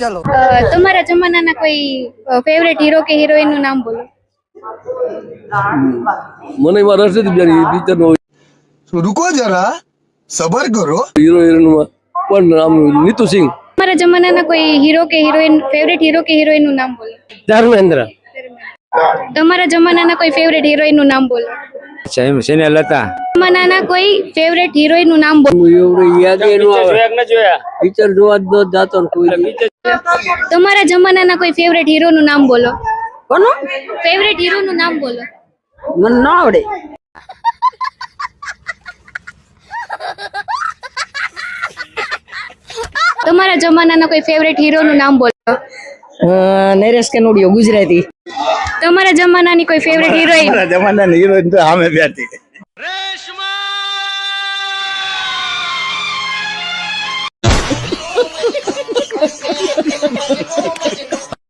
चलो તમારા જમાનાના કોઈ ફેવરેટ હીરો કે હિરોઈન નું નામ બોલો. મને એમાં રસ નથી બેન પિક્ચર નો रुको जरा सबर करो હીરો હિરોઈન માં પણ આમ નીતુ સિંહ તમારા જમાનાના કોઈ હીરો કે હિરોઈન ફેવરેટ હીરો કે હિરોઈન નું નામ બોલો. ધર્મેન્દ્ર તમારા જમાનાના કોઈ ફેવરેટ હિરોઈન નું નામ બોલો. લતા જમાનાના કોઈ ફેવરેટ હિરોઈન નું નામ બોલો. એવું યાદ નો આવે પિક્ચર જોવા જ ન જાતો ને કોઈ તમારા જમાનાના કોઈ ફેવરેટ હીરો નું નામ બોલો. કોનો ફેવરેટ હીરો નું નામ બોલો. મને ના આવડે. તમારા જમાનાના કોઈ ફેવરેટ હીરો નું નામ બોલો. નરેશ કનોડિયો ગુજરાતી. તમારા જમાનાની કોઈ ફેવરેટ હિરોઈન. જમાના હીરોઈન તો સામે બેઠી